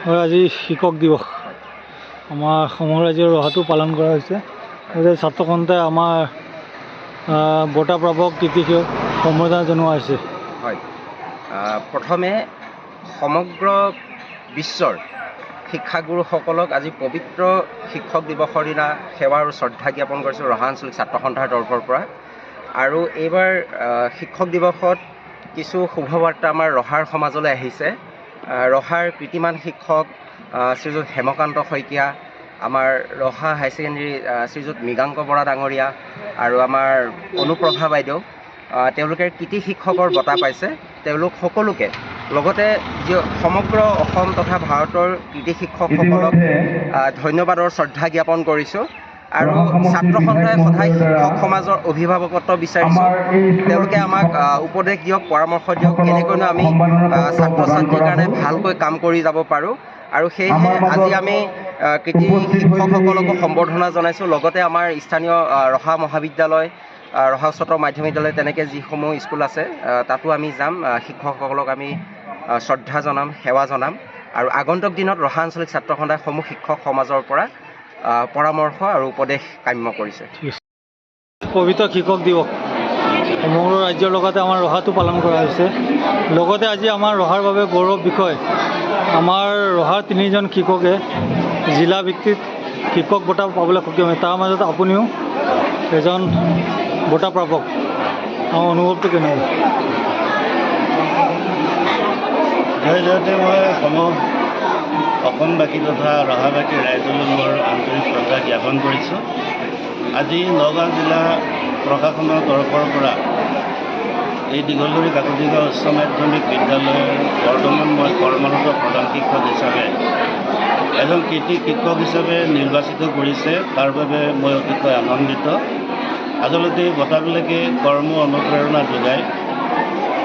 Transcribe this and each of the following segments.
হয়, আজি শিক্ষক দিৱস আমাৰ সমগ্ৰ ৰাজ্যৰ ৰহাটো পালন কৰা হৈছে। ছাত্ৰ সন্থাই আমাৰ বঁটা প্ৰাপক কৃতিক সম্বৰ্ধনা জনোৱা হৈছে। হয়, প্ৰথমে সমগ্ৰ বিশ্বৰ শিক্ষাগুৰুসকলক আজি পবিত্ৰ শিক্ষক দিৱসৰ দিনা সেৱা আৰু শ্ৰদ্ধা জ্ঞাপন কৰিছোঁ ৰহা আঞ্চলিক ছাত্ৰ সন্থাৰ তৰফৰ পৰা। আৰু এইবাৰ শিক্ষক দিৱসত কিছু শুভবাৰ্তা আমাৰ ৰহাৰ সমাজলৈ আহিছে। ৰহাৰ কৃতিমান শিক্ষক শ্ৰীযুত হেমকান্ত শইকীয়া, আমাৰ ৰহা হাই ছেকেণ্ডেৰী শ্ৰীযুত মৃগাংক বৰা ডাঙৰীয়া আৰু আমাৰ অনুপ্ৰভা বাইদেউ, তেওঁলোকে কৃতি শিক্ষকৰ বঁটা পাইছে। তেওঁলোক সকলোকে লগতে সমগ্ৰ অসম তথা ভাৰতৰ কৃতি শিক্ষকসকলক ধন্যবাদৰ শ্ৰদ্ধা জ্ঞাপন কৰিছোঁ। আৰু ছাত্ৰ সন্থাই সদায় শিক্ষক সমাজৰ অভিভাৱকত্ব বিচাৰিছোঁ। তেওঁলোকে আমাক উপদেশ দিয়ক, পৰামৰ্শ দিয়ক, কেনেকৈনো আমি ছাত্ৰ ছাত্ৰীৰ কাৰণে ভালকৈ কাম কৰি যাব পাৰোঁ। আৰু সেয়েহে আজি আমি কৃতি শিক্ষকসকলকো সম্বৰ্ধনা জনাইছোঁ। লগতে আমাৰ স্থানীয় ৰহা মহাবিদ্যালয়, ৰহা উচ্চতৰ মাধ্যমিক বিদ্যালয়, তেনেকৈ যিসমূহ স্কুল আছে তাতো আমি যাম, শিক্ষকসকলক আমি শ্ৰদ্ধা জনাম, সেৱা জনাম। আৰু আগন্তুক দিনত ৰহা আঞ্চলিক ছাত্ৰ সন্থাই সমূহ শিক্ষক সমাজৰ পৰা পৰামৰ্শ আৰু উপদেশ কাম্য কৰিছে। পবিত্ৰ শিক্ষক দিৱস সমগ্ৰ ৰাজ্যৰ লগতে আমাৰ ৰহাটো পালন কৰা হৈছে। লগতে আজি আমাৰ ৰহাৰ বাবে গৌৰৱ বিষয়, আমাৰ ৰহাৰ 3জন শিক্ষকে জিলা ভিত্তিত শিক্ষক বঁটা পাবলৈ সক্ষম হয়। তাৰ মাজত আপুনিও এজন বঁটা প্ৰাপক, আমাৰ অনুভৱটো কেনেকুৱা? জয়তে মই অসমবাসী তথা ৰহাবাসী ৰাইজলৈ মোৰ আন্তৰিক শ্ৰদ্ধা জ্ঞাপন কৰিছোঁ। আজি নগাঁও জিলা প্ৰশাসনৰ তৰফৰ পৰা এই দীঘলদৰী কাকতিগাঁও উচ্চ মাধ্যমিক বিদ্যালয়ৰ বৰ্তমান মই কৰ্মৰত প্ৰধান শিক্ষক হিচাপে এজন কৃতি শিক্ষক হিচাপে নিৰ্বাচিত কৰিছে। তাৰ বাবে মই অতিশয় আনন্দিত। আচলতে এই বঁটাবিলাকে কৰ্ম অনুপ্ৰেৰণা যোগায়।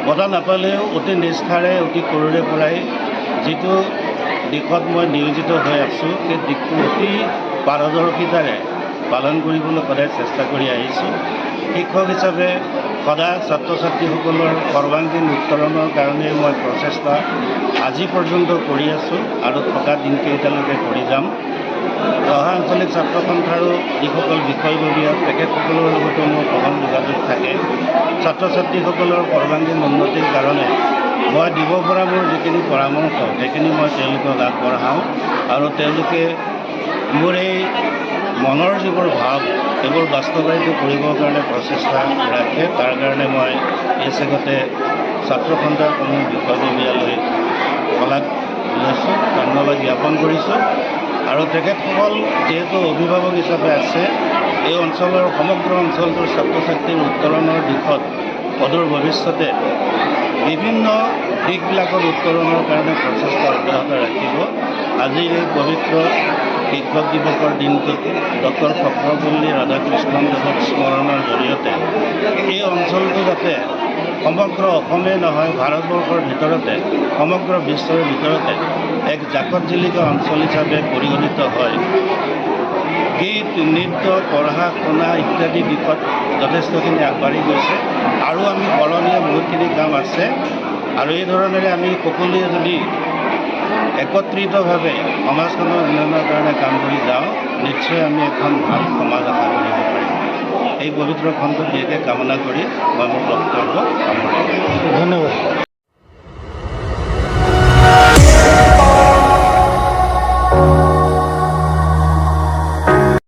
বঁটা নাপালেও অতি নিষ্ঠাৰে, অতি সৰুৰে পৰাই যিটো দিশত মই নিয়োজিত হৈ আছোঁ, সেই দিশটো অতি পাৰদৰ্শিতাৰে পালন কৰিবলৈ সদায় চেষ্টা কৰি আহিছোঁ। শিক্ষক হিচাপে সদায় ছাত্ৰ ছাত্ৰীসকলৰ সৰ্বাংগীন উত্তৰণৰ কাৰণে মই প্ৰচেষ্টা আজি পৰ্যন্ত কৰি আছোঁ আৰু থকা দিনকেইটালৈকে কৰি যাম। ৰহা আঞ্চলিক ছাত্ৰ সন্থাৰো যিসকল বিষয়ববীয়া, তেখেতসকলৰ লগতো মোৰ সঘন যোগাযোগ থাকে। ছাত্ৰ ছাত্ৰীসকলৰ সৰ্বাংগীন উন্নতিৰ কাৰণে মই দিব পৰা মোৰ যিখিনি পৰামৰ্শ, সেইখিনি মই তেওঁলোকক আগবঢ়াওঁ। আৰু তেওঁলোকে মোৰ এই মনৰ যিবোৰ ভাৱ, সেইবোৰ বাস্তৱায়িত কৰিবৰ কাৰণে প্ৰচেষ্টা ৰাখে। তাৰ কাৰণে মই এই চেগতে ছাত্ৰ সন্থাৰ সমূহ বিষয়ববীয়ালৈ শলাগ লৈছোঁ, ধন্যবাদ জ্ঞাপন কৰিছোঁ। আৰু তেখেতসকল যিহেতু অভিভাৱক হিচাপে আছে, এই অঞ্চলৰ সমগ্ৰ অঞ্চলটোৰ ছাত্ৰ ছাত্ৰীৰ উত্তৰণৰ দিশত অদূৰ ভৱিষ্যতে বিভিন্ন দিশবিলাকৰ উত্তৰণৰ কাৰণে প্ৰচেষ্টা অব্যাহত ৰাখিব। আজিৰ এই পবিত্ৰ শিক্ষক দিৱসৰ দিনটোত ডক্টৰ সৰ্বপল্লী ৰাধাকৃষ্ণদেৱক স্মৰণৰ জৰিয়তে এই অঞ্চলটো যাতে সমগ্ৰ অসমেই নহয়, ভাৰতবৰ্ষৰ ভিতৰতে, সমগ্ৰ বিশ্বৰ ভিতৰতে এক জাকত জিলিকা অঞ্চল হিচাপে পৰিগণিত হয়। গীত, নৃত্য, পঢ়া শুনা ইত্যাদি দিশত যথেষ্টখিনি আগবাঢ়ি গৈছে। আৰু আমি কৰণীয় বহুতখিনি কাম আছে। আৰু এই ধৰণেৰে আমি সকলোৱে যদি একত্ৰিতভাৱে সমাজখনৰ উন্নয়নৰ কাৰণে কাম কৰি যাওঁ, নিশ্চয় আমি এখন ভাল সমাজ আশা কৰিব পাৰিম। এই পবিত্ৰ খণ্ডত বিশেষকৈ কামনা কৰি মই মোৰ বক্তব্য সামৰিছোঁ। ধন্যবাদ।